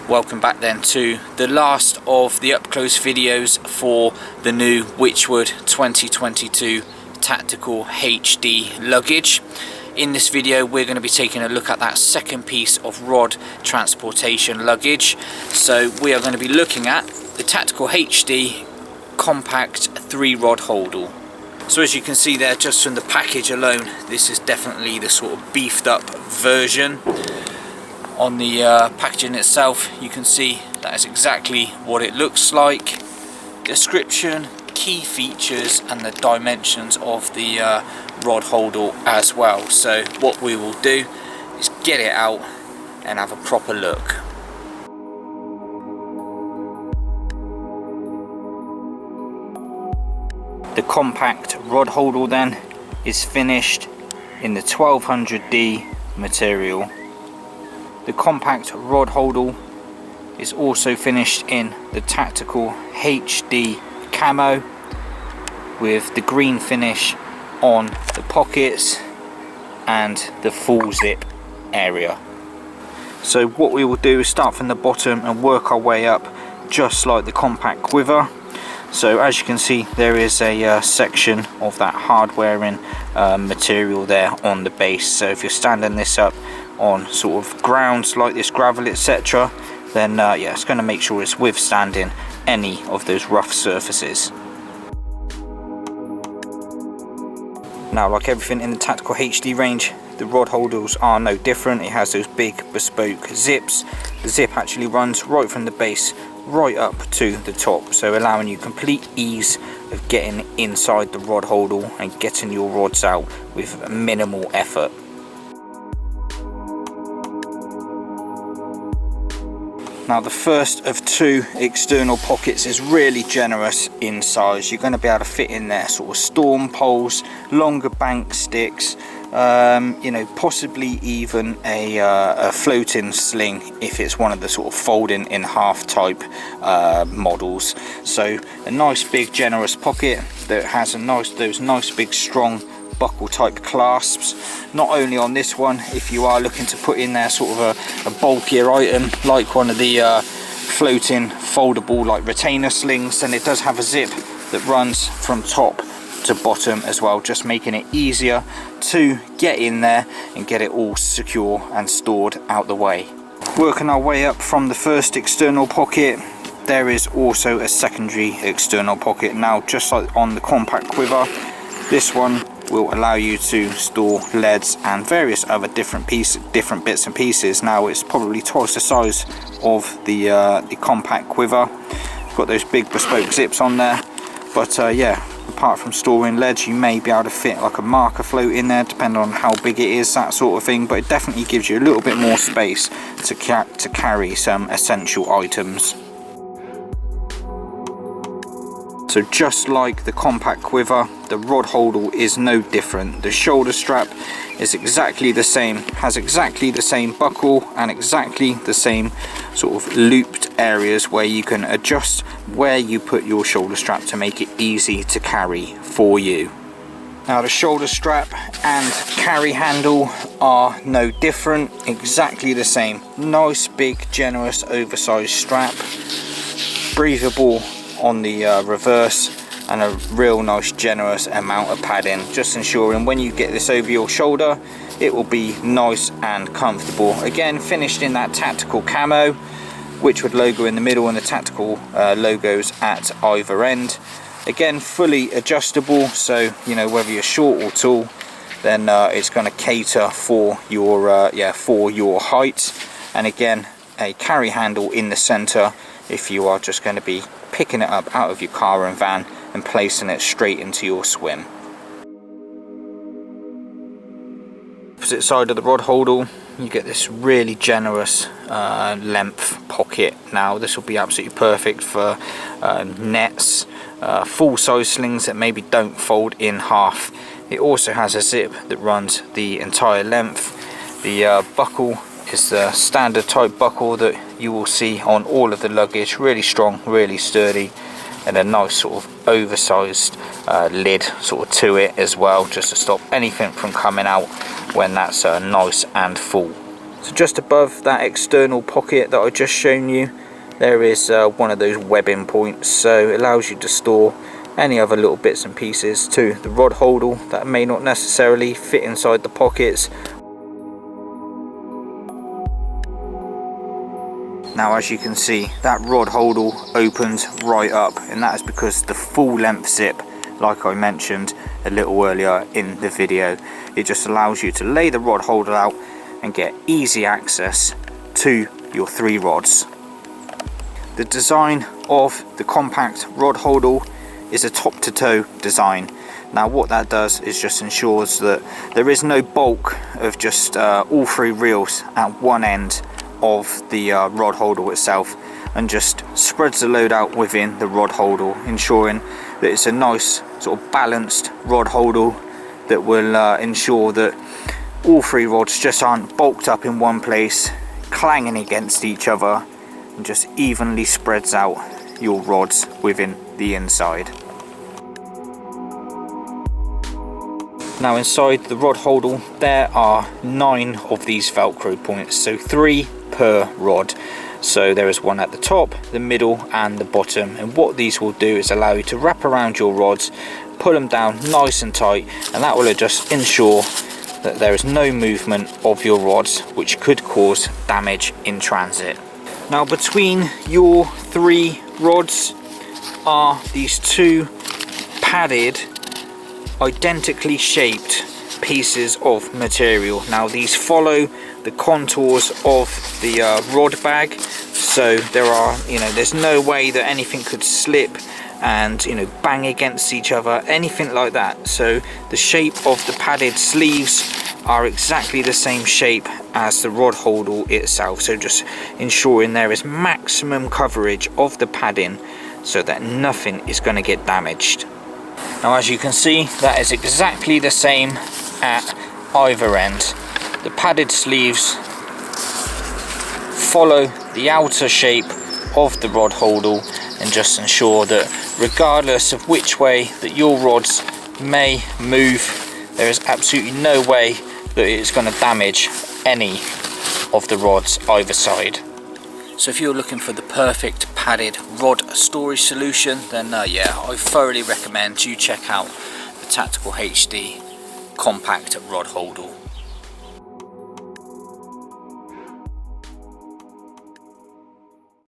Welcome back then to the last of the up close videos for the new 𝗘𝗫𝗘 2022 tactical HD luggage. In this video we're going to be taking a look at that second piece of rod transportation luggage. So we are going to be looking at the tactical HD compact 3-rod Holdall. So as you can see there, just from the package alone, this is definitely the sort of beefed up version. On the packaging itself, you can see that is exactly what it looks like. Description, key features and the dimensions of the rod Holdall as well. So what we will do is get it out and have a proper look. The compact rod Holdall then is finished in the 1200D material. The compact rod Holdall is also finished in the tactical HD camo with the green finish on the pockets and the full zip area. So what we will do is start from the bottom and work our way up just like the compact quiver. So as you can see, there is a section of that hardware material there on the base. So if you're standing this up on sort of grounds like this, gravel, etc., then yeah, it's going to make sure it's withstanding any of those rough surfaces. Now, like everything in the tactical HD range, the rod Holdalls are no different. It has those big bespoke zips. The zip actually runs right from the base right up to the top, so allowing you complete ease of getting inside the rod Holdall and getting your rods out with minimal effort. Now, the first of two external pockets is really generous in size. You're going to be able to fit in there sort of storm poles, longer bank sticks, you know, possibly even a floating sling if it's one of the sort of folding in half type models. So a nice big generous pocket that has those nice big strong buckle type clasps. Not only on this one, if you are looking to put in there sort of a bulkier item like one of the floating foldable like retainer slings, then it does have a zip that runs from top to bottom as well, just making it easier to get in there and get it all secure and stored out the way. Working our way up from the first external pocket, there is also a secondary external pocket. Now, just like on the compact quiver, this one will allow you to store leads and various other different bits and pieces. Now, it's probably twice the size of the compact quiver. Got those big bespoke zips on there, but yeah, apart from storing leads, you may be able to fit like a marker float in there, depending on how big it is, that sort of thing. But it definitely gives you a little bit more space to carry some essential items. So just like the compact quiver, the rod Holdall is no different. The shoulder strap is exactly the same, has exactly the same buckle and exactly the same sort of looped areas where you can adjust where you put your shoulder strap to make it easy to carry for you. Now, the shoulder strap and carry handle are no different, exactly the same. Nice big generous oversized strap, breathable on the reverse, and a real nice generous amount of padding, just ensuring when you get this over your shoulder it will be nice and comfortable. Again, finished in that tactical camo, Witchwood logo in the middle and the tactical logos at either end. Again, fully adjustable, so you know, whether you're short or tall, then it's going to cater for your height. And again, a carry handle in the center if you are just going to be picking it up out of your car and van and placing it straight into your swim. Opposite side of the rod Holdall, you get this really generous length pocket. Now, this will be absolutely perfect for nets, full-size slings that maybe don't fold in half. It also has a zip that runs the entire length. The buckle is the standard type buckle that you will see on all of the luggage, really strong, really sturdy, and a nice sort of oversized lid sort of to it as well, just to stop anything from coming out when that's nice and full. So just above that external pocket that I just shown you, there is one of those webbing points, so it allows you to store any other little bits and pieces to the rod holdall that may not necessarily fit inside the pockets. Now as you can see, that rod holdall opens right up, and that is because the full length zip, like I mentioned a little earlier in the video, it just allows you to lay the rod holdall out and get easy access to your 3 rods. The design of the compact rod holdall is a top to toe design. Now what that does is just ensures that there is no bulk of just all 3 reels at one end of the rod holdall itself, and just spreads the load out within the rod holdall, ensuring that it's a nice sort of balanced rod holdall that will ensure that all 3 rods just aren't bulked up in one place, clanging against each other, and just evenly spreads out your rods within the inside. Now inside the rod holdall there are 9 of these Velcro points, so 3 per rod. So there is one at the top, the middle and the bottom, and what these will do is allow you to wrap around your rods, pull them down nice and tight, and that will just ensure that there is no movement of your rods which could cause damage in transit. Now between your 3 rods are these 2 padded, identically shaped pieces of material. Now these follow the contours of the rod bag, so there's no way that anything could slip and bang against each other, anything like that. So the shape of the padded sleeves are exactly the same shape as the rod holdall itself, so just ensuring there is maximum coverage of the padding so that nothing is going to get damaged. Now as you can see, that is exactly the same at either end. The padded sleeves follow the outer shape of the rod holdall and just ensure that regardless of which way that your rods may move, there is absolutely no way that it is going to damage any of the rods either side. So if you're looking for the perfect padded rod storage solution, then yeah, I thoroughly recommend you check out the 𝗘𝗫𝗖𝗟𝗨𝗦𝗜𝗓 compact rod holdall.